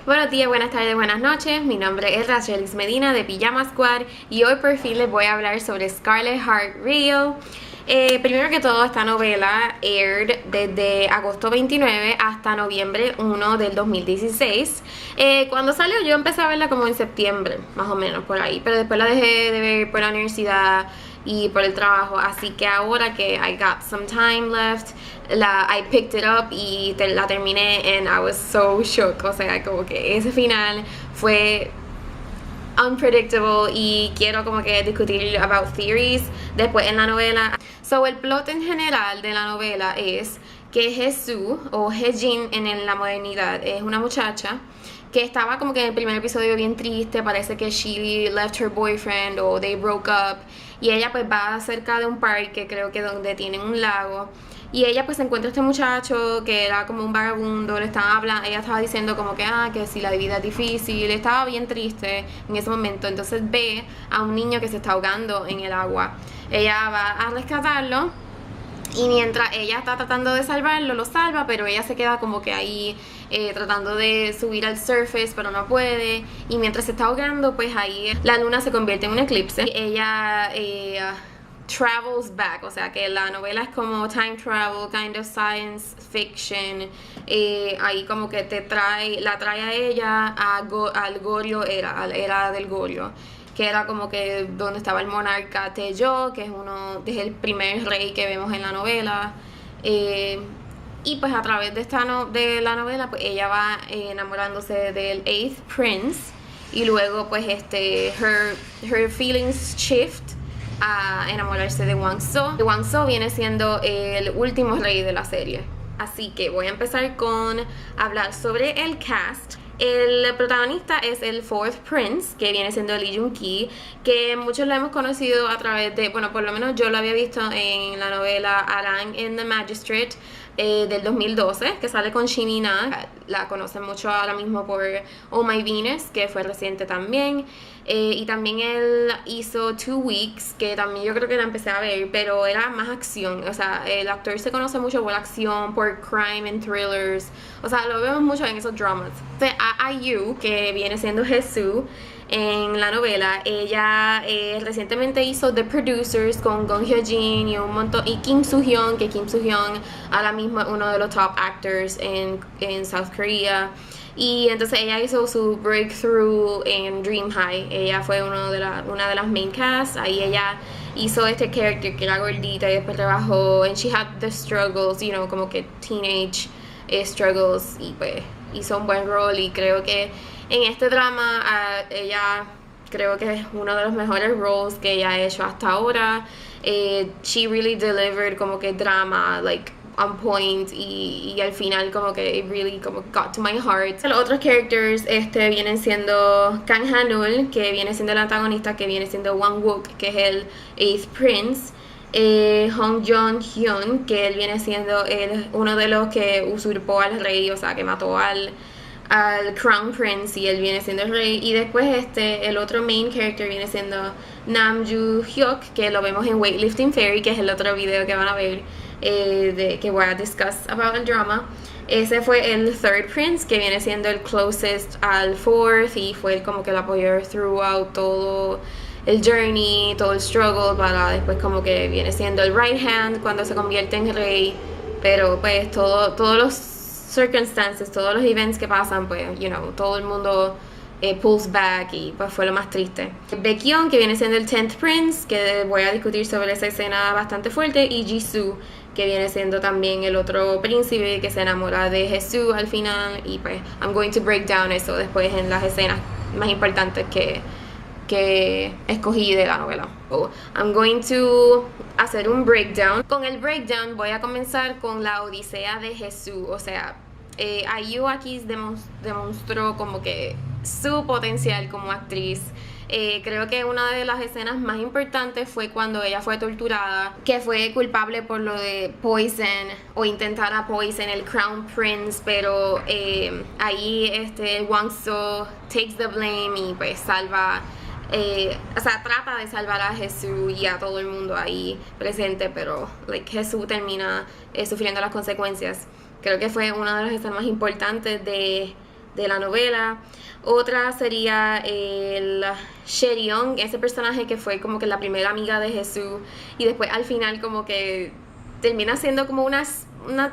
Buenos días, buenas tardes, buenas noches. Mi nombre es Rachelis Medina de Pijama Squad y hoy por fin les voy a hablar sobre Scarlet Heart Real. Primero que todo, esta novela aired desde agosto 29 hasta noviembre 1 del 2016. Cuando salió yo empecé a verla como en septiembre, más o menos por ahí, pero después la dejé de ver por la universidad y por el trabajo, así que ahora que I got some time left, I picked it up y la terminé and I was so shook. O sea, como que ese final fue unpredictable y quiero como que discutir about theories después en la novela. So, el plot en general de la novela es que Jesús, o Hejin en la modernidad, es una muchacha que estaba como que en el primer episodio bien triste, parece que she left her boyfriend o they broke up, y ella pues va cerca de un parque, creo que donde tienen un lago, y ella pues encuentra a este muchacho que era como un vagabundo, le estaba hablando, ella estaba diciendo como que si la vida es difícil, estaba bien triste en ese momento, entonces ve a un niño que se está ahogando en el agua, ella va a rescatarlo. Y mientras ella está tratando de salvarlo, lo salva, pero ella se queda como que ahí tratando de subir al surface, pero no puede. Y mientras se está ahogando, pues ahí la luna se convierte en un eclipse. Y ella travels back, o sea que la novela es como time travel, kind of science fiction. Ahí como que la trae a ella al Goryeo era del Goryeo, que era como que donde estaba el monarca Taejo, que es el primer rey que vemos en la novela. Y pues a través de la novela, pues ella va enamorándose del 8th Prince, y luego pues her feelings shift a enamorarse de Hwang So. Hwang So viene siendo el último rey de la serie. Así que voy a empezar con hablar sobre el cast. El protagonista es el 4th Prince, que viene siendo Lee Jun-ki, que muchos lo hemos conocido a través de, bueno, por lo menos yo lo había visto en la novela Arang and the Magistrate del 2012, que sale con Shin Mi-na. La conocen mucho ahora mismo por Oh My Venus, que fue reciente también. Y también él hizo 2 Weeks, que también yo creo que la empecé a ver, pero era más acción. O sea, el actor se conoce mucho por acción, por crime and thrillers. O sea, lo vemos mucho en esos dramas. Entonces, a IU, que viene siendo Jesús en la novela, ella recientemente hizo The Producers con Gong Hyo-jin y Kim Soo-hyun, que Kim Soo-hyun ahora mismo es uno de los top actors en South Korea. Y entonces ella hizo su breakthrough en Dream High. Ella fue una de las main cast. Ahí ella hizo este character que era gordita y después trabajó en She Had the Struggles, como que teenage struggles, y pues hizo un buen rol. Y creo que en este drama ella creo que es uno de los mejores roles que ella ha hecho hasta ahora. She really delivered como que drama, like on point, y al final como que it really como got to my heart. Los otros characters vienen siendo Kang Ha-neul, que viene siendo el antagonista, que viene siendo Wang Wook, que es el 8th Prince. Hong Jong-hyun, que él viene siendo uno de los que usurpó al rey, o sea que mató al Crown Prince, y él viene siendo el rey. Y después el otro main character viene siendo Nam Joo-hyuk, que lo vemos en Weightlifting Fairy, que es el otro video que van a ver que voy a discuss about el drama. Ese fue el 3rd Prince, que viene siendo el closest al 4th, y fue el como que lo apoyó throughout todo el journey, todo el struggle, para después como que viene siendo el right hand cuando se convierte en rey. Pero pues todos los circumstances, todos los events que pasan, pues todo el mundo pulls back, y pues fue lo más triste. Baekhyun, que viene siendo el 10th Prince, que voy a discutir sobre esa escena bastante fuerte, y Jisoo, que viene siendo también el otro príncipe que se enamora de Jesús al final, y pues I'm going to break down eso después en las escenas más importantes que escogí de la novela. I'm going to hacer un breakdown. Con el breakdown voy a comenzar con la odisea de Jesús. O sea, IU aquí demostró como que su potencial como actriz. Creo que una de las escenas más importantes fue cuando ella fue torturada, que fue culpable por lo de poison o intentar a poison el Crown Prince, pero ahí Hwang So takes the blame y pues salva, o sea, trata de salvar a Jesús y a todo el mundo ahí presente, pero Jesús termina sufriendo las consecuencias. Creo que fue una de las escenas más importantes de de la novela. Otra sería el Sherion, ese personaje que fue como que la primera amiga de Jesús y después al final como que termina siendo como una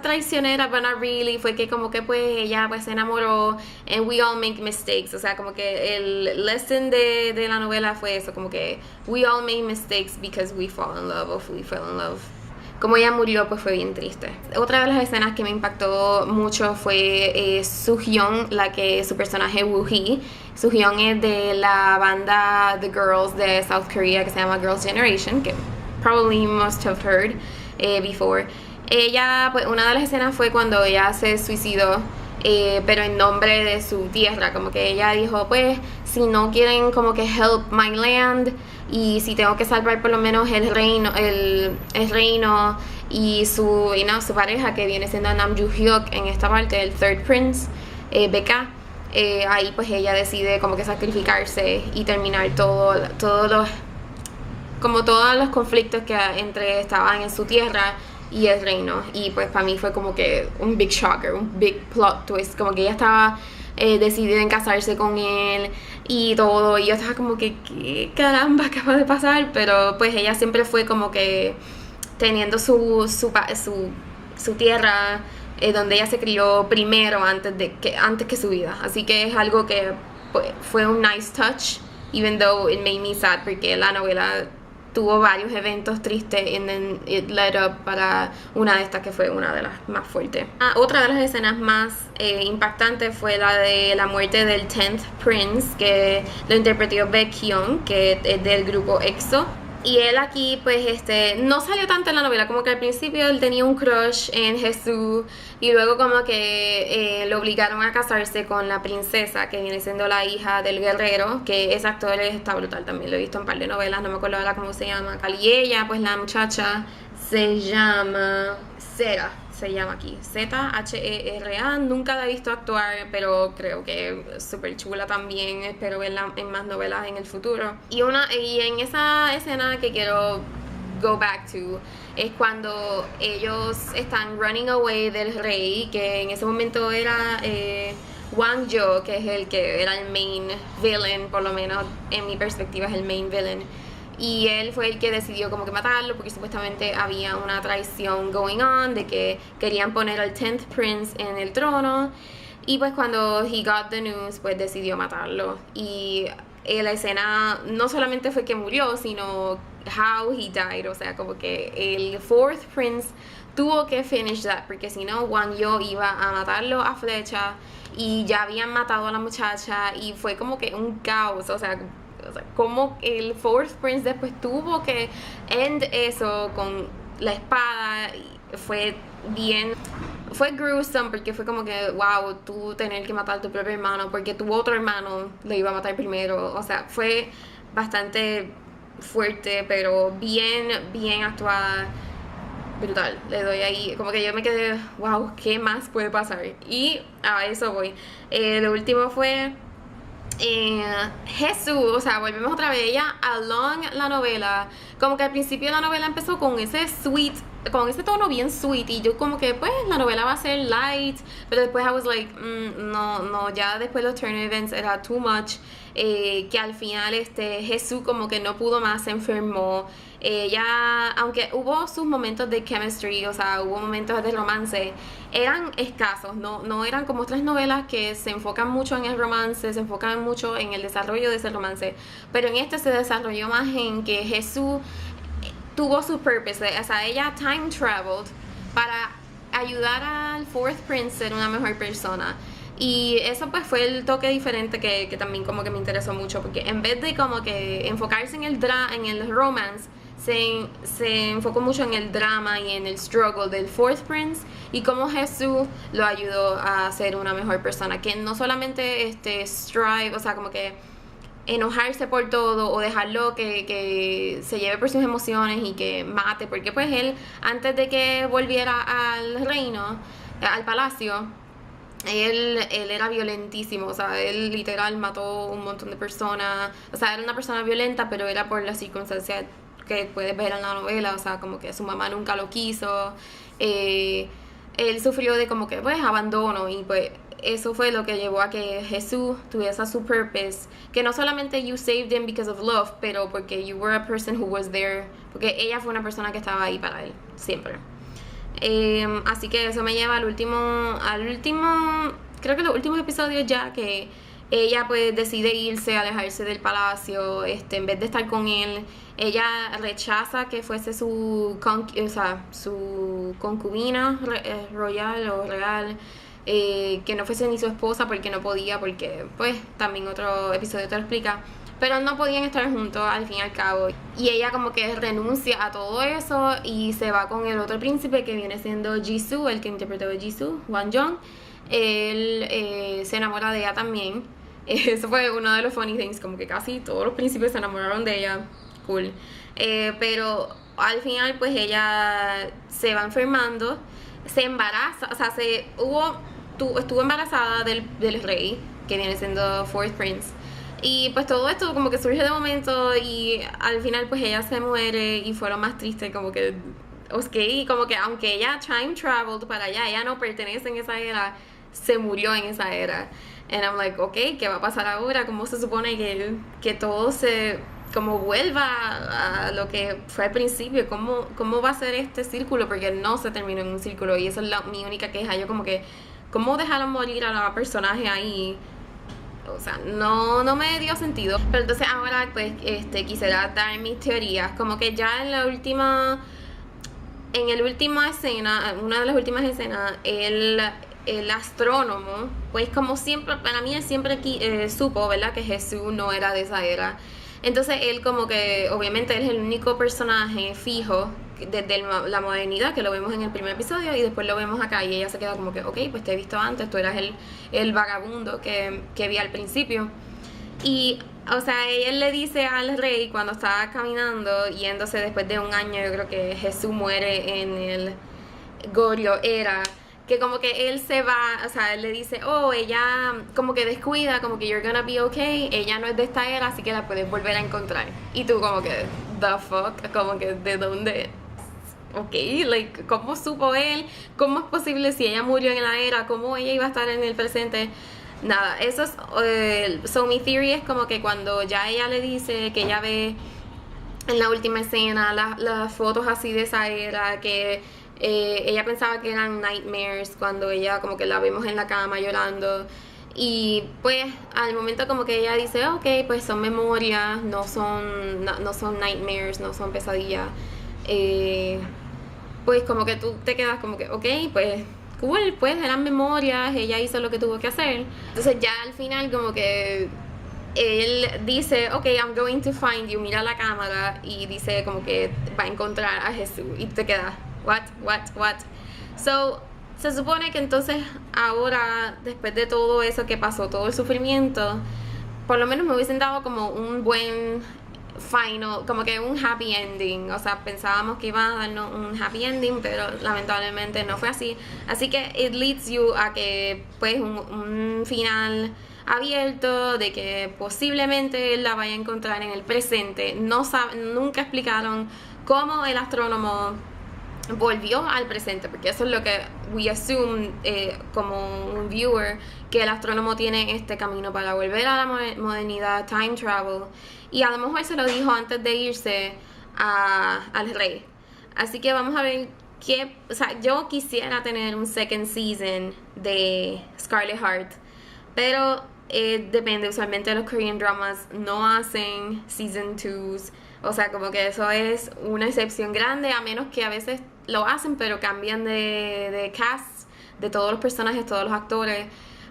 traicionera, but not really. Fue que como que pues ella pues se enamoró, and we all make mistakes. O sea, como que el lesson de la novela fue eso, como que we all make mistakes because we fall in love, or we fell in love. Como ella murió, pues fue bien triste. Otra de las escenas que me impactó mucho fue Soo-hyun, su personaje Woo-hee. Soo-hyun es de la banda The Girls de South Korea que se llama Girls' Generation, que probably you must have heard before. Ella, pues una de las escenas fue cuando ella se suicidó, pero en nombre de su tierra, como que ella dijo, pues si no quieren como que help my land, y si tengo que salvar por lo menos el reino y su pareja, que viene siendo Nam Joo-hyuk en esta parte, el Third Prince, BK, ahí pues ella decide como que sacrificarse y terminar todos los conflictos que estaban en su tierra y el reino. Y pues para mí fue como que un big shocker, un big plot twist, como que ella estaba decidida en casarse con él y todo, y yo estaba como que ¿qué caramba acaba de pasar? Pero pues ella siempre fue como que teniendo su tierra, donde ella se crió primero antes que su vida. Así que es algo que pues, fue un nice touch, even though it made me sad, porque la novela tuvo varios eventos tristes, and then it led up para una de estas que fue una de las más fuertes. Otra de las escenas más impactantes fue la de la muerte del 10th Prince, que lo interpretó Baekhyun, que es del grupo EXO. Y él aquí pues no salió tanto en la novela, como que al principio él tenía un crush en Jesús y luego como que lo obligaron a casarse con la princesa, que viene siendo la hija del guerrero, que ese actor está brutal también, lo he visto en un par de novelas, no me acuerdo ahora cómo se llama. Y ella, pues la muchacha se llama Sera, se llama aquí, Zhera. Nunca la he visto actuar, pero creo que es súper chula también. Espero verla en más novelas en el futuro. Y en esa escena que quiero go back to es cuando ellos están running away del rey, que en ese momento era Wang Jo, que es el que era el main villain, por lo menos en mi perspectiva es el main villain. Y él fue el que decidió como que matarlo, porque supuestamente había una traición going on, de que querían poner al 10th Prince en el trono. Y pues cuando he got the news, pues decidió matarlo. Y la escena no solamente fue que murió, sino how he died. O sea, como que el 4th Prince tuvo que finish that, porque si no, Wang Yo iba a matarlo a flecha. Y ya habían matado a la muchacha y fue como que un caos. O sea, como el 4th Prince después tuvo que end eso con la espada. Fue gruesome, porque fue como que wow, tú tener que matar a tu propio hermano porque tu otro hermano lo iba a matar primero. O sea, fue bastante fuerte, pero bien actuada, brutal. Le doy ahí, como que yo me quedé wow, ¿qué más puede pasar? Y a eso voy. Lo último fue Jesús, o sea, volvemos otra vez. Ella, along la novela, como que al principio la novela empezó con ese tono bien sweet, y yo como que pues la novela va a ser light, pero después I was like, no, ya después los turn events era too much, que al final Jesús como que no pudo más, se enfermó. Ya, aunque hubo sus momentos de chemistry, o sea, hubo momentos de romance, eran escasos, no eran como otras novelas que se enfocan mucho en el romance, se enfocan mucho en el desarrollo de ese romance, pero en se desarrolló más en que Jesús tuvo su purpose, o sea, ella time traveled para ayudar al 4th Prince a ser una mejor persona. Y eso pues fue el toque diferente que también como que me interesó mucho, porque en vez de como que enfocarse en el romance, se enfocó mucho en el drama y en el struggle del 4th Prince, y cómo Jesús lo ayudó a ser una mejor persona, que no solamente strive, o sea, como que enojarse por todo o dejarlo que se lleve por sus emociones y que mate, porque pues él, antes de que volviera al reino, al palacio, él era violentísimo, o sea, él literal mató un montón de personas. O sea, era una persona violenta, pero era por las circunstancias que puedes ver en la novela, o sea, como que su mamá nunca lo quiso, él sufrió de como que pues abandono, y pues eso fue lo que llevó a que Jesús tuviese su purpose, que no solamente you saved him because of love, pero porque you were a person who was there, porque ella fue una persona que estaba ahí para él, siempre. Así que eso me lleva al último, creo que los últimos episodios ya, que ella pues decide irse, alejarse del palacio, en vez de estar con él. Ella rechaza que fuese su concubina royal o real, que no fuese ni su esposa porque no podía, porque pues también otro episodio te lo explica, pero no podían estar juntos al fin y al cabo, y ella como que renuncia a todo eso y se va con el otro príncipe que viene siendo Jisoo, el que interpretó a Jisoo, Hwan Jung. Él se enamora de ella también. Eso fue uno de los funny things, como que casi todos los príncipes se enamoraron de ella. Cool. Pero al final pues ella se va enfermando, se embaraza, o sea, estuvo embarazada del rey, que viene siendo Fourth Prince. Y pues todo esto como que surge de momento, y al final pues ella se muere, y fue lo más triste, como que y como que aunque ella time traveled para allá, ella no pertenece en esa era, se murió en esa era. And I'm like, ok, ¿qué va a pasar ahora? ¿Cómo se supone que todo se como vuelva a lo que fue al principio? ¿Cómo va a ser este círculo? Porque no se terminó en un círculo, y esa es mi única queja. Yo como que, ¿cómo dejaron morir a la personaje ahí? O sea, no me dio sentido. Pero entonces ahora pues quisiera dar mis teorías. Como que ya en la última escena, una de las últimas escenas, el astrónomo, pues como siempre, para mí él siempre supo, ¿verdad?, que Jesús no era de esa era. Entonces él como que, obviamente él es el único personaje fijo desde la modernidad, que lo vemos en el primer episodio, y después lo vemos acá, y ella se queda como que, ok, pues te he visto antes, tú eras el vagabundo que vi al principio. Y, o sea, él le dice al rey cuando estaba caminando, yéndose después de un año, yo creo que Jesús muere en el Goryeo era, que como que él se va, o sea, él le dice, oh, ella como que descuida, como que you're gonna be okay, ella no es de esta era, así que la puedes volver a encontrar. Y tú como que, the fuck, como que, ¿de dónde? Ok, like, ¿cómo supo él? ¿Cómo es posible si ella murió en la era? ¿Cómo ella iba a estar en el presente? Nada, eso es, so mi theory es como que cuando ya ella le dice que ella ve en la última escena las fotos así de esa era, que ella pensaba que eran nightmares, cuando ella como que la vemos en la cama llorando, y pues al momento como que ella dice, ok, pues son memorias, no son nightmares, no son pesadillas, pues como que tú te quedas como que, ok, pues cool, pues eran memorias, ella hizo lo que tuvo que hacer. Entonces ya al final como que él dice, ok, I'm going to find you, mira la cámara, y dice como que va a encontrar a Jesús, y te quedas, what? So, se supone que entonces ahora, después de todo eso que pasó, todo el sufrimiento, por lo menos me hubiesen dado como un buen final, como que un happy ending. O sea, pensábamos que iban a darnos un happy ending, pero lamentablemente no fue así. Así que it leads you a que pues un final abierto, de que posiblemente él la vaya a encontrar en el presente. Nunca explicaron cómo el astrónomo volvió al presente, porque eso es lo que we assume como un viewer, que el astrónomo tiene este camino para volver a la modernidad, time travel, y a lo mejor se lo dijo antes de irse al rey. Así que vamos a ver o sea, yo quisiera tener un second season de Scarlet Heart, pero depende. Usualmente los Korean dramas no hacen season 2s, o sea, como que eso es una excepción grande, a menos que a veces lo hacen, pero cambian de cast, de todos los personajes, todos los actores.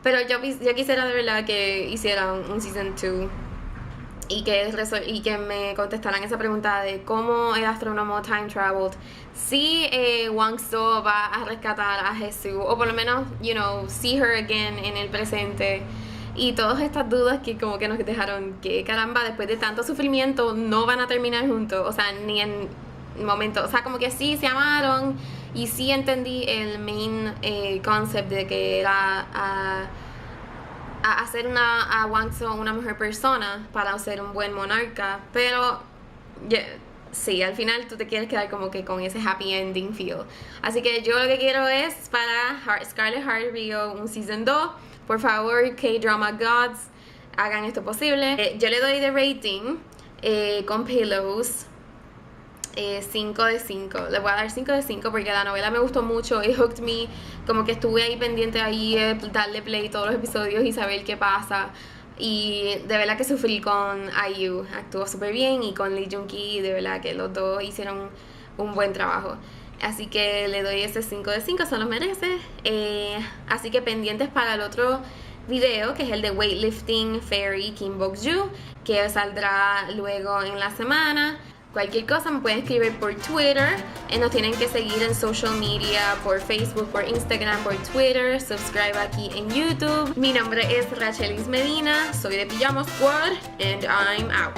Pero yo quisiera de verdad que hicieran un season 2 y que me contestaran esa pregunta de cómo el astrónomo time traveled, si Wang So va a rescatar a Jesús, o por lo menos, see her again en el presente. Y todas estas dudas que como que nos dejaron, que caramba, después de tanto sufrimiento no van a terminar juntos, o sea, ni en momento, o sea, como que sí se amaron, y sí entendí el main concept de que era a hacer a Wang So una mejor persona para ser un buen monarca, pero sí, al final tú te quieres quedar como que con ese happy ending feel. Así que yo lo que quiero es para Scarlet Heart Rio un season 2, Por favor, K-Drama Gods, hagan esto posible. Yo le doy de rating con Pillows 5 de 5. Le voy a dar 5 de 5 porque la novela me gustó mucho. It hooked me. Como que estuve ahí pendiente ahí, darle play todos los episodios y saber qué pasa. Y de verdad que sufrí con IU. Actuó súper bien. Y con Lee Jung-ki, de verdad que los dos hicieron un buen trabajo. Así que le doy ese 5 de 5, se lo merece. Así que pendientes para el otro video, que es el de Weightlifting Fairy Kim Bok-joo, que saldrá luego en la semana. Cualquier cosa me pueden escribir por Twitter. Nos tienen que seguir en social media, por Facebook, por Instagram, por Twitter. Subscribe aquí en YouTube. Mi nombre es Rachelis Medina. Soy de Pijama Squad and I'm out.